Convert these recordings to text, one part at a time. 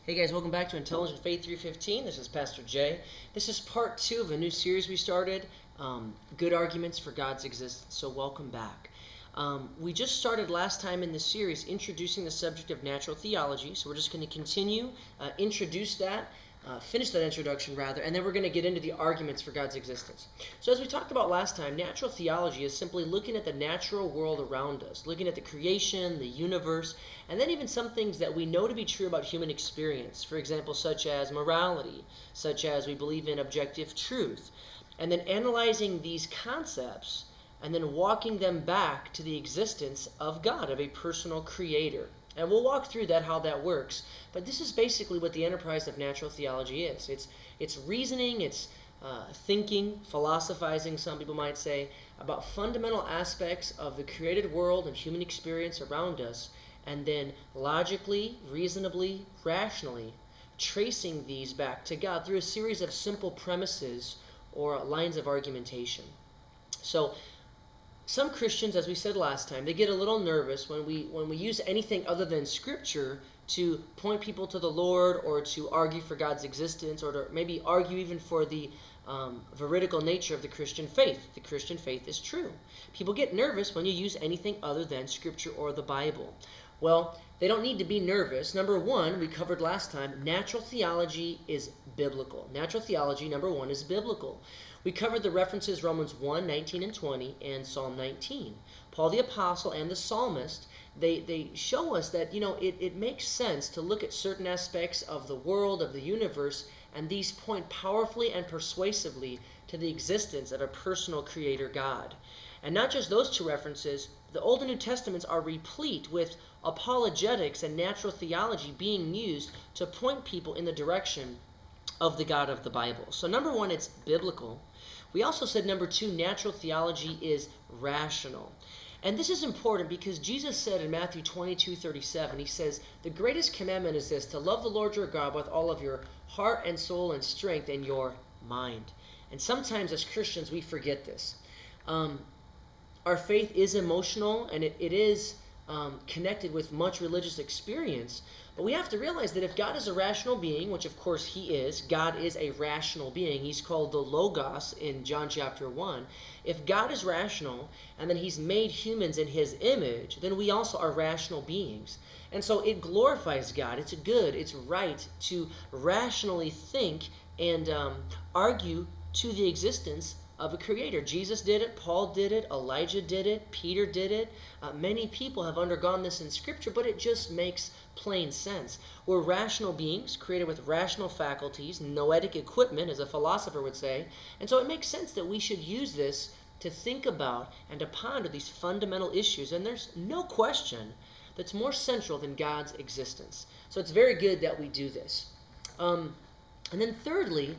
Hey guys, welcome back to Intelligent Faith 315. This is Pastor Jay. This is part 2 of a new series we started, Good Arguments for God's Existence. So welcome back. We just started last time in this series introducing the subject of natural theology. So we're just going to continue, finish that introduction rather, and then we're going to get into the arguments for God's existence. So as we talked about last time, natural theology is simply looking at the natural world around us, looking at the creation, the universe, and then even some things that we know to be true about human experience. For example, such as morality, such as we believe in objective truth, and then analyzing these concepts and then walking them back to the existence of God, of a personal creator. And we'll walk through that, how that works. But this is basically what the enterprise of natural theology is. It's reasoning, it's thinking, philosophizing, some people might say, about fundamental aspects of the created world and human experience around us, and then logically, reasonably, rationally tracing these back to God through a series of simple premises or lines of argumentation. So some Christians, as we said last time, they get a little nervous when we use anything other than Scripture to point people to the Lord or to argue for God's existence or to maybe argue even for the veridical nature of the Christian faith. The Christian faith is true. People get nervous when you use anything other than Scripture or the Bible. Well, they don't need to be nervous. Number one, we covered last time, natural theology is biblical. Natural theology, number one, is biblical. We covered the references Romans 1, 19 and 20, and Psalm 19. Paul the Apostle and the Psalmist, they show us that, it makes sense to look at certain aspects of the world, of the universe, and these point powerfully and persuasively to the existence of a personal creator God. And not just those two references, the Old and New Testaments are replete with apologetics and natural theology being used to point people in the direction of the God of the Bible. So number one, it's biblical. We also said number two, natural theology is rational. And this is important because Jesus said in Matthew 22:37, he says, the greatest commandment is this, to love the Lord your God with all of your heart and soul and strength and your mind. And sometimes as Christians, we forget this. Our faith is emotional and it is connected with much religious experience. But we have to realize that if God is a rational being, which of course he is, God is a rational being. He's called the Logos in John chapter 1. If God is rational and then he's made humans in his image, then we also are rational beings. And so it glorifies God. It's good, it's right to rationally think and argue to the existence of a creator. Jesus did it, Paul did it, Elijah did it, Peter did it. Many people have undergone this in Scripture, but it just makes plain sense. We're rational beings created with rational faculties, noetic equipment, as a philosopher would say, and so it makes sense that we should use this to think about and to ponder these fundamental issues, and there's no question that's more central than God's existence. So it's very good that we do this. And then thirdly,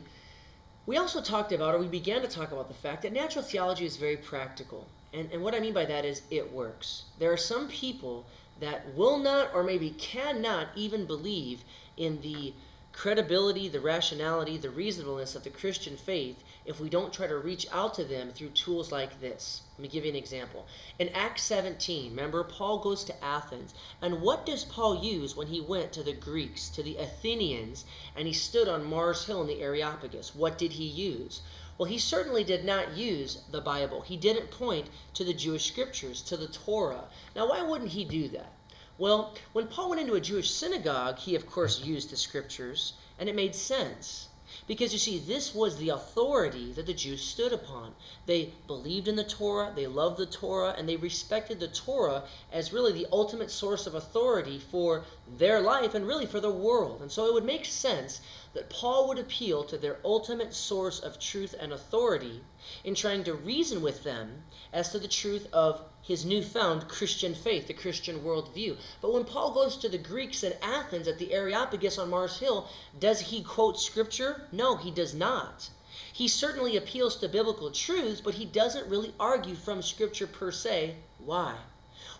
we also talked about, or we began to talk about the fact that natural theology is very practical. And what I mean by that is it works. There are some people that will not or maybe cannot even believe in the credibility, the rationality, the reasonableness of the Christian faith if we don't try to reach out to them through tools like this. Let me give you an example. In Acts 17, remember, Paul goes to Athens. And what does Paul use when he went to the Greeks, to the Athenians, and he stood on Mars Hill in the Areopagus? What did he use? Well, he certainly did not use the Bible. He didn't point to the Jewish scriptures, to the Torah. Now, why wouldn't he do that? Well, when Paul went into a Jewish synagogue, he of course used the scriptures, and it made sense. Because you see, this was the authority that the Jews stood upon. They believed in the Torah, they loved the Torah, and they respected the Torah as really the ultimate source of authority for their life and really for the world. And so it would make sense that Paul would appeal to their ultimate source of truth and authority in trying to reason with them as to the truth of his newfound Christian faith, the Christian worldview. But when Paul goes to the Greeks in Athens at the Areopagus on Mars Hill, does he quote Scripture? No, he does not. He certainly appeals to biblical truths, but he doesn't really argue from Scripture per se. Why?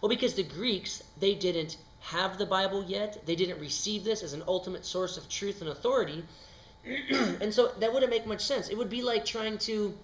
Well, because the Greeks, they didn't have the Bible yet. They didn't receive this as an ultimate source of truth and authority. And so that wouldn't make much sense. It would be like trying to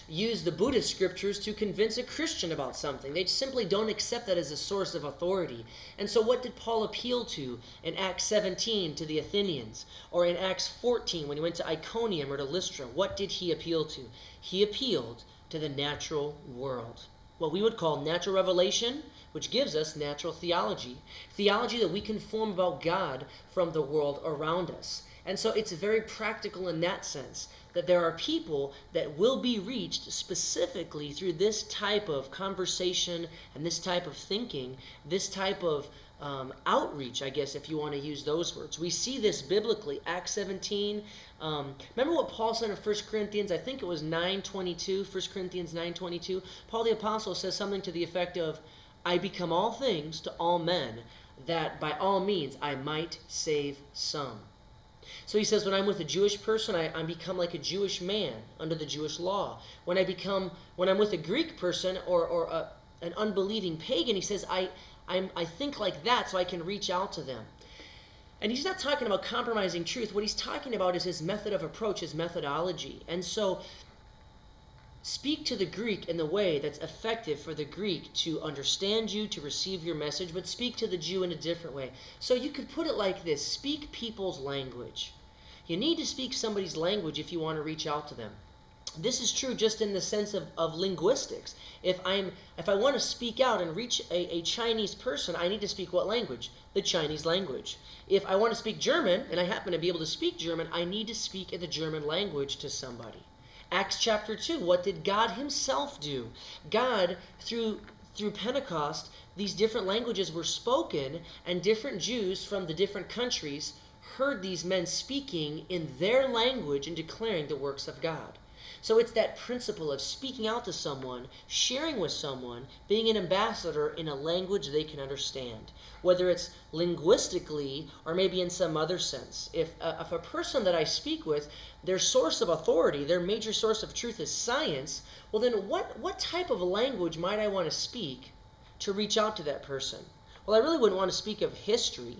use the Buddhist scriptures to convince a Christian about something. They simply don't accept that as a source of authority. And so what did Paul appeal to in Acts 17 to the Athenians? Or in Acts 14 when he went to Iconium or to Lystra? What did he appeal to? He appealed to the natural world. What we would call natural revelation, which gives us natural theology. Theology that we can form about God from the world around us. And so it's very practical in that sense, that there are people that will be reached specifically through this type of conversation and this type of thinking, this type of outreach, I guess, if you want to use those words. We see this biblically. Acts 17. Remember what Paul said in 1 Corinthians, I think it was 9:22, 1 Corinthians 9:22. Paul the Apostle says something to the effect of, I become all things to all men, that by all means I might save some. So he says, when I'm with a Jewish person, I become like a Jewish man under the Jewish law. When I'm with a Greek person or an unbelieving pagan, he says, I think like that so I can reach out to them. And he's not talking about compromising truth. What he's talking about is his method of approach, his methodology. And so speak to the Greek in the way that's effective for the Greek to understand you, to receive your message, but speak to the Jew in a different way. So you could put it like this: speak people's language. You need to speak somebody's language if you want to reach out to them. This is true just in the sense of linguistics. If I want to speak out and reach a Chinese person, I need to speak what language? The Chinese language. If I want to speak German, and I happen to be able to speak German, I need to speak in the German language to somebody. Acts chapter 2, what did God himself do? God, through Pentecost, these different languages were spoken, and different Jews from the different countries heard these men speaking in their language and declaring the works of God. So it's that principle of speaking out to someone, sharing with someone, being an ambassador in a language they can understand, whether it's linguistically or maybe in some other sense. If a person that I speak with, their source of authority, their major source of truth is science, well then what type of language might I want to speak to reach out to that person? Well, I really wouldn't want to speak of history.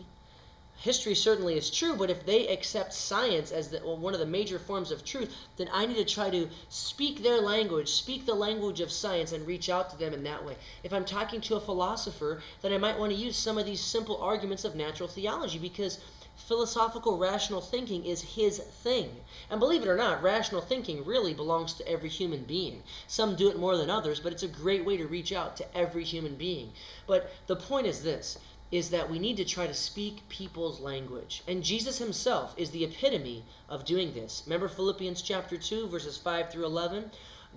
History certainly is true, but if they accept science as one of the major forms of truth, then I need to try to speak their language, speak the language of science, and reach out to them in that way. If I'm talking to a philosopher, then I might want to use some of these simple arguments of natural theology, because philosophical rational thinking is his thing. And believe it or not, rational thinking really belongs to every human being. Some do it more than others, but it's a great way to reach out to every human being. But the point is this, is that we need to try to speak people's language. And Jesus himself is the epitome of doing this. Remember Philippians chapter 2, verses 5 through 11?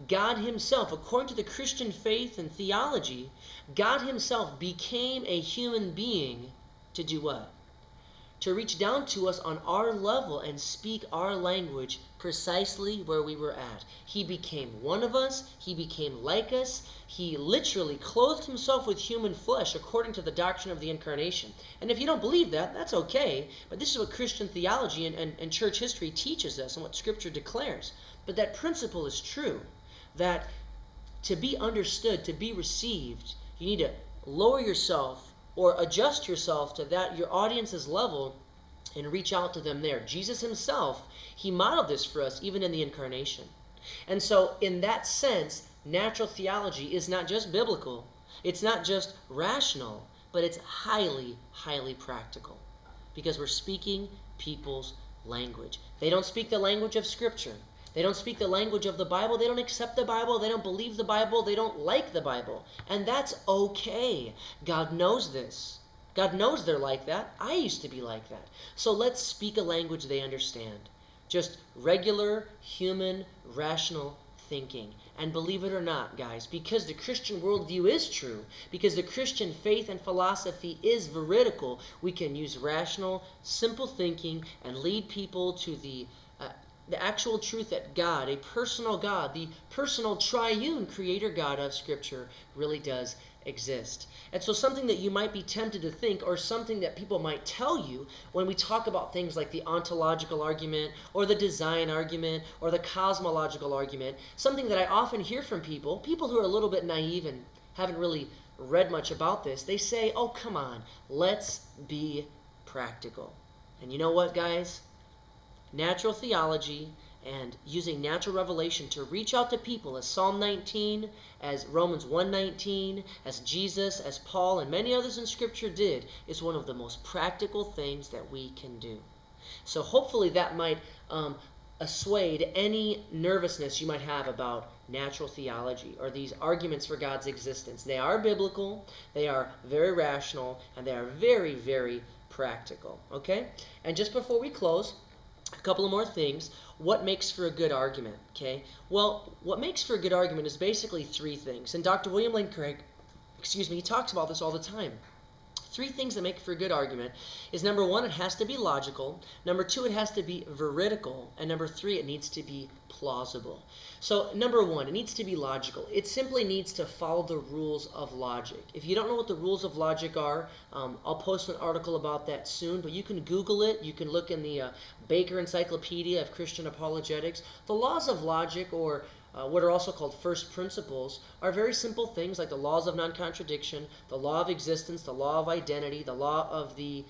God himself, according to the Christian faith and theology, God himself became a human being to do what? To reach down to us on our level and speak our language precisely where we were at. He became one of us. He became like us. He literally clothed himself with human flesh according to the doctrine of the incarnation. And if you don't believe that, that's okay. But this is what Christian theology and church history teaches us and what Scripture declares. But that principle is true, that to be understood, to be received, you need to lower yourself or adjust yourself to that, your audience's level, and reach out to them there. Jesus himself, he modeled this for us even in the incarnation. And so in that sense, natural theology is not just biblical, it's not just rational, but it's highly, highly practical, because we're speaking people's language. They don't speak the language of Scripture. They don't speak the language of the Bible. They don't accept the Bible. They don't believe the Bible. They don't like the Bible. And that's okay. God knows this. God knows they're like that. I used to be like that. So let's speak a language they understand. Just regular, human, rational thinking. And believe it or not, guys, because the Christian worldview is true, because the Christian faith and philosophy is veridical, we can use rational, simple thinking and lead people to the actual truth that God, a personal God, the personal triune creator God of Scripture, really does exist. And so something that you might be tempted to think, or something that people might tell you when we talk about things like the ontological argument or the design argument or the cosmological argument, something that I often hear from people who are a little bit naive and haven't really read much about this, they say, oh, come on, let's be practical. And you know what, guys? Natural theology and using natural revelation to reach out to people, as Psalm 19, as Romans 1:19, as Jesus, as Paul, and many others in Scripture did, is one of the most practical things that we can do. So hopefully that might assuade any nervousness you might have about natural theology or these arguments for God's existence. They are biblical, they are very rational, and they are very, very practical. Okay? And just before we close, a couple of more things. What makes for a good argument? Okay? Well, what makes for a good argument is basically three things. And Dr. William Lane Craig, he talks about this all the time. Three things that make for a good argument is, number one, it has to be logical. Number two, it has to be veridical. And number three, it needs to be plausible. So number one, it needs to be logical. It simply needs to follow the rules of logic. If you don't know what the rules of logic are, I'll post an article about that soon, but you can Google it. You can look in the Baker Encyclopedia of Christian Apologetics. The laws of logic, or what are also called first principles, are very simple things like the laws of non-contradiction, the law of existence, the law of identity, the law of the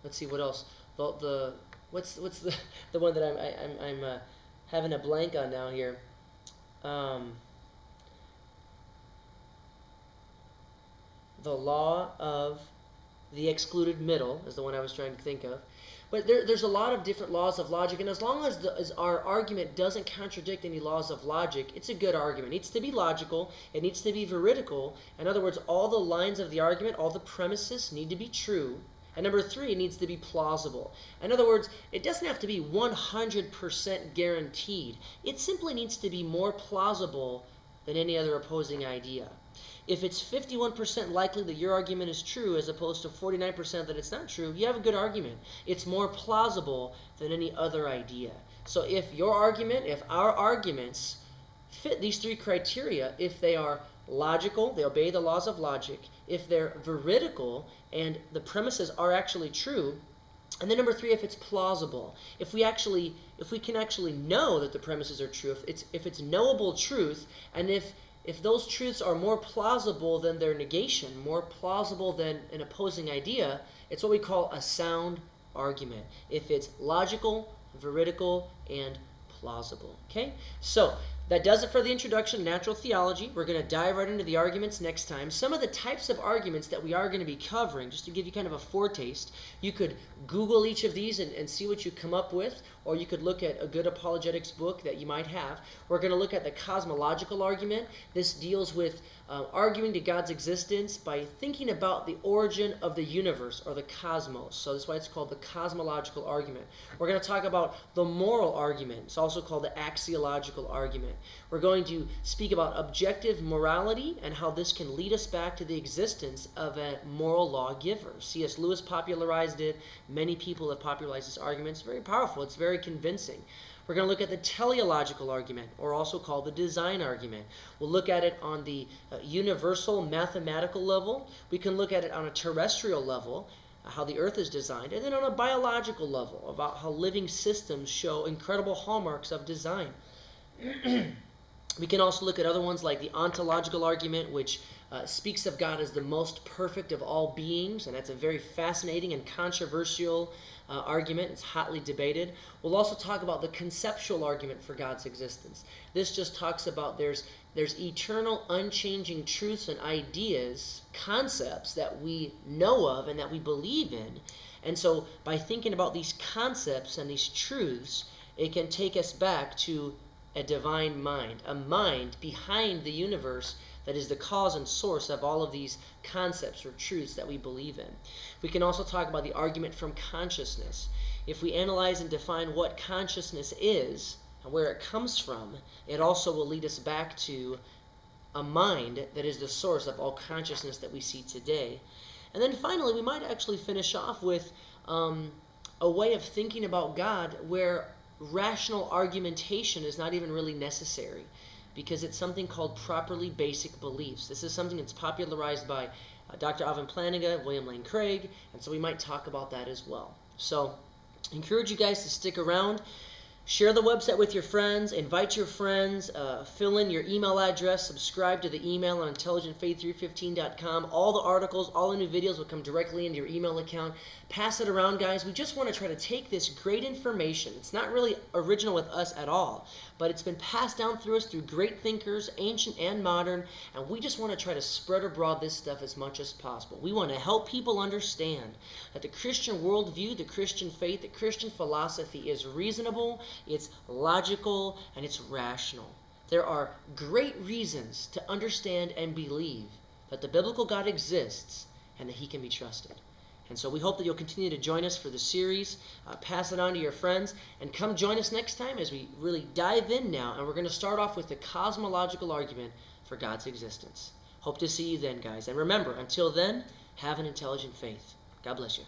let's see, what else? What's the one that I'm having a blank on now here? The law of the excluded middle is the one I was trying to think of. But there's a lot of different laws of logic, and as long as our argument doesn't contradict any laws of logic, it's a good argument. It needs to be logical. It needs to be veridical. In other words, all the lines of the argument, all the premises need to be true. And number three, it needs to be plausible. In other words, it doesn't have to be 100% guaranteed. It simply needs to be more plausible than any other opposing idea. If it's 51% likely that your argument is true as opposed to 49% that it's not true, you have a good argument. It's more plausible than any other idea. So if our arguments fit these three criteria, if they are logical, they obey the laws of logic, if they're veridical and the premises are actually true, and then number three, if it's plausible, if we can actually know that the premises are true, if it's knowable truth, and if those truths are more plausible than their negation, more plausible than an opposing idea, it's what we call a sound argument. If it's logical, veridical, and plausible. Okay? So that does it for the introduction to natural theology. We're going to dive right into the arguments next time. Some of the types of arguments that we are going to be covering, just to give you kind of a foretaste, you could Google each of these and see what you come up with, or you could look at a good apologetics book that you might have. We're going to look at the cosmological argument. This deals with arguing to God's existence by thinking about the origin of the universe, or the cosmos. So that's why it's called the cosmological argument. We're going to talk about the moral argument. It's also called the axiological argument. We're going to speak about objective morality and how this can lead us back to the existence of a moral lawgiver. C.S. Lewis popularized it. Many people have popularized this argument. It's very powerful. It's very convincing. We're going to look at the teleological argument, or also called the design argument. We'll look at it on the universal mathematical level. We can look at it on a terrestrial level, how the earth is designed, and then on a biological level, about how living systems show incredible hallmarks of design. We can also look at other ones like the ontological argument, which speaks of God as the most perfect of all beings, and that's a very fascinating and controversial argument. It's hotly debated. We'll also talk about the conceptual argument for God's existence. This just talks about there's eternal, unchanging truths and ideas, concepts that we know of and that we believe in. And so by thinking about these concepts and these truths, it can take us back to a divine mind, a mind behind the universe that is the cause and source of all of these concepts or truths that we believe in. We can also talk about the argument from consciousness. If we analyze and define what consciousness is and where it comes from, it also will lead us back to a mind that is the source of all consciousness that we see today. And then finally, we might actually finish off with a way of thinking about God where rational argumentation is not even really necessary, because it's something called properly basic beliefs. This is something that's popularized by Dr. Alvin Plantinga, William Lane Craig, and so we might talk about that as well. So I encourage you guys to stick around. Share the website with your friends, invite your friends, fill in your email address, subscribe to the email on intelligentfaith315.com. All the articles, all the new videos will come directly into your email account. Pass it around, guys. We just want to try to take this great information. It's not really original with us at all, but it's been passed down through us through great thinkers, ancient and modern, and we just want to try to spread abroad this stuff as much as possible. We want to help people understand that the Christian worldview, the Christian faith, the Christian philosophy is reasonable, it's logical, and it's rational. There are great reasons to understand and believe that the biblical God exists and that he can be trusted. And so we hope that you'll continue to join us for the series, pass it on to your friends, and come join us next time as we really dive in now, and we're going to start off with the cosmological argument for God's existence. Hope to see you then, guys. And remember, until then, have an intelligent faith. God bless you.